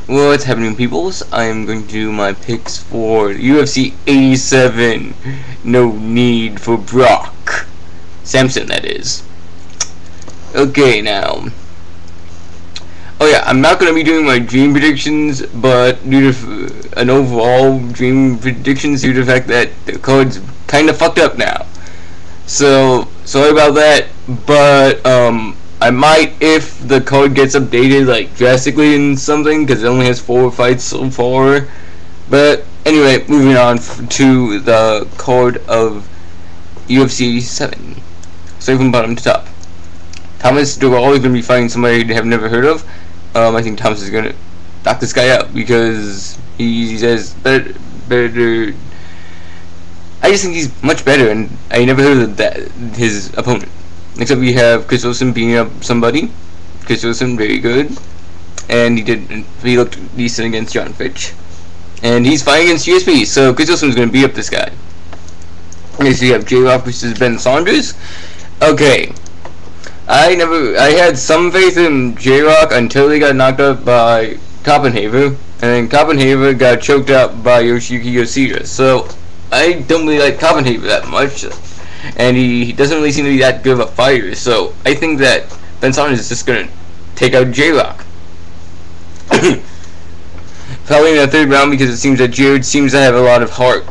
What's happening, peoples? I'm going to do my picks for UFC 87. No need for Brock Samson, that is. Okay, now. Oh yeah, I'm not going to be doing my dream predictions, but due to an overall dream predictions due to the fact that the card's kind of fucked up now. So, sorry about that, but, I might, if the card gets updated, like, drastically in something, because it only has 4 fights so far. But, anyway, moving on to the card of UFC 87. So, from bottom to top. Thomas Duval is going to be fighting somebody they have never heard of. I think Thomas is going to knock this guy out, because he says better. I just think he's much better, and I never heard of that, his opponent. Next up, we have Chris Wilson beating up somebody. Chris Wilson, very good, and he looked decent against John Fitch, and he's fighting against USP. So Chris Wilson's going to beat up this guy. Next, we have J-Rock versus Ben Saunders. Okay, I had some faith in J-Rock until he got knocked out by Copenhaver, and then Copenhaver got choked out by Yoshiyuki Yoshida. So I don't really like Copenhaver that much. And he doesn't really seem to be that good of a fighter, so I think that Ben Saunders is just going to take out J-Rock. Probably in the third round, because it seems that Jared seems to have a lot of heart.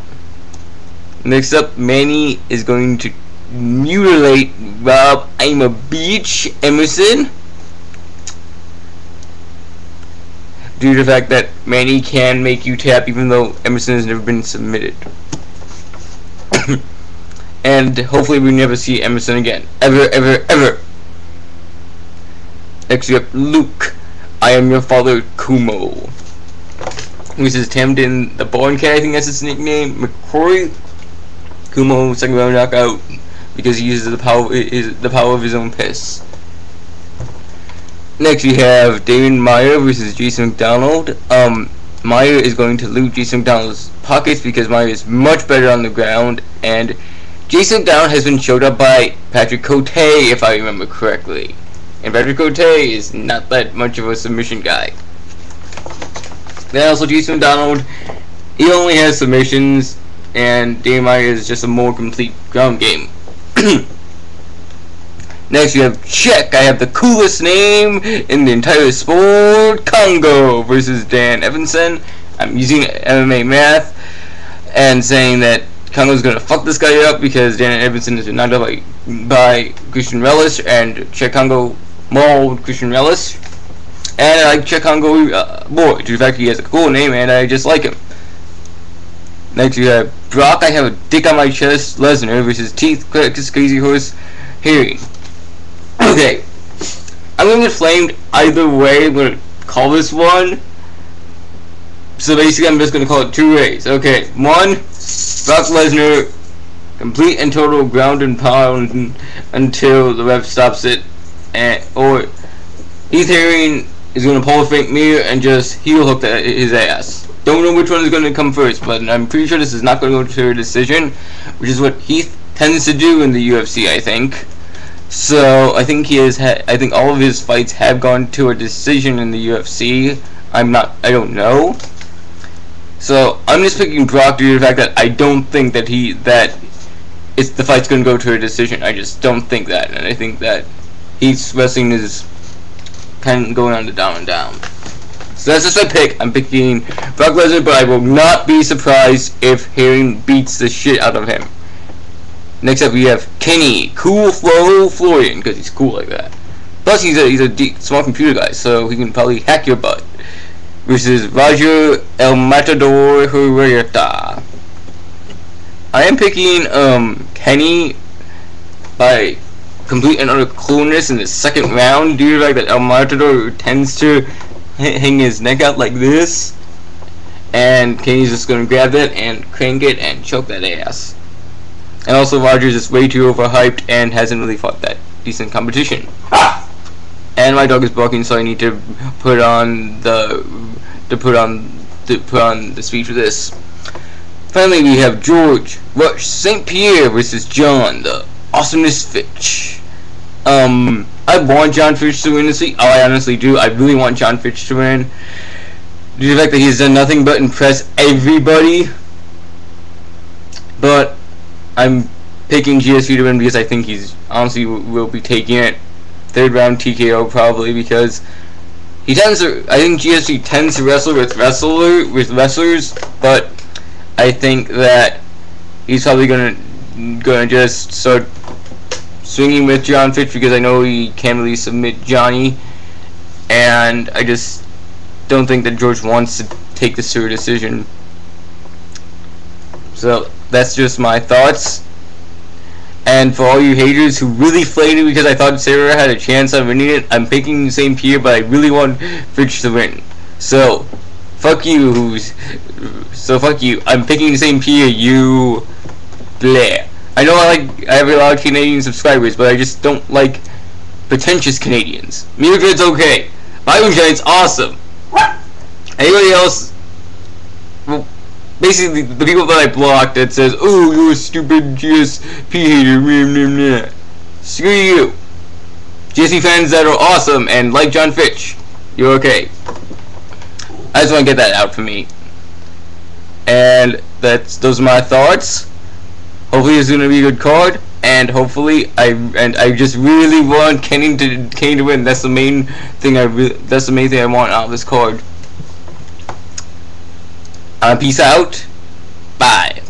Next up, Manny is going to mutilate Rob I'm a Beach Emerson, due to the fact that Manny can make you tap even though Emerson has never been submitted. And hopefully we never see Emerson again. Ever, ever, ever. Next we have Luke. I am your father, Kumo. This is Tamden the Born Cat, I think that's his nickname. McCrory. Kumo, second round knockout, because he uses the power of his own piss. Next we have Damon Meyer versus Jason McDonald. Meyer is going to loot Jason McDonald's pockets because Meyer is much better on the ground, and Jason McDonald has been choked up by Patrick Cote, if I remember correctly. And Patrick Cote is not that much of a submission guy. Then also Jason McDonald, he only has submissions, and Damon Meyer is just a more complete ground game. Next, you have Czech. I have the coolest name in the entire sport. Congo versus Dan Evanson. I'm using MMA math and saying that Congo's gonna fuck this guy up because Dan Evanson has been knocked out by Christian Relish, and Czech Congo mauled Christian Relish. And I like Czech Congo more, due to the fact he has a cool name and I just like him. Next, you have Brock. I have a dick on my chest. Lesnar versus Teeth Crazy Horse Harry. Okay, I'm gonna get flamed either way. I'm gonna call this one. So basically, I'm just gonna call it 2 ways. Okay, one, Brock Lesnar, complete and total ground and pound until the ref stops it, or Heath Herring is gonna pull a fake mirror and just heel hook his ass. Don't know which one is gonna come first, but I'm pretty sure this is not gonna go to a decision, which is what Heath tends to do in the UFC, I think. So I think I think all of his fights have gone to a decision in the UFC. I don't know. So I'm just picking Brock due to the fact that I don't think that the fight's gonna go to a decision. I just don't think that, and I think that Heath's wrestling is kind of going on to down and down. So that's just my pick. I'm picking Brock Lesnar, but I will not be surprised if Herring beats the shit out of him. Next up, we have Kenny, Cool Flow Florian, because he's cool like that. Plus, he's a small computer guy, so he can probably hack your butt. Versus Roger El Matador Huerta. I am picking Kenny by complete and utter coolness in the second round, due to the fact that El Matador tends to hang his neck out like this, and Kenny's just gonna grab that and crank it and choke that ass. And also, Rogers is way too overhyped and hasn't really fought that decent competition. And my dog is barking, so I need to put on the speed for this. Finally, we have George Rush St. Pierre versus John the Awesomeness Fitch. I want John Fitch to win this week. Oh, I honestly do. I really want John Fitch to win. due to the fact that he's done nothing but impress everybody. But I'm picking GSP to win because I think he's honestly will be taking it. 3rd round TKO probably, because he tends to. I think GSP tends to wrestle with wrestlers, but I think that he's probably gonna just start swinging with John Fitch, because I know he can't really submit Johnny, and I just don't think that George wants to take this to a decision. So that's just my thoughts. And for all you haters who really flayed it because I thought Sarah had a chance on winning it, I'm picking St. Pierre, but I really want Fitch to win. So, fuck you. Fuck you. I'm picking St. Pierre, you bleh. I know I have a lot of Canadian subscribers, but I just don't like pretentious Canadians. Mildred's okay. Byron Giant's awesome. Anybody else? Well, basically, the people that I blocked that says, "Oh, you're a stupid GSP hater," screw you. GSP fans that are awesome and like John Fitch, you're okay. I just want to get that out for me. And those are my thoughts. Hopefully, it's gonna be a good card, and hopefully, I just really want Kenny to win. That's the main thing. That's the main thing I want out of this card. Peace out. Bye.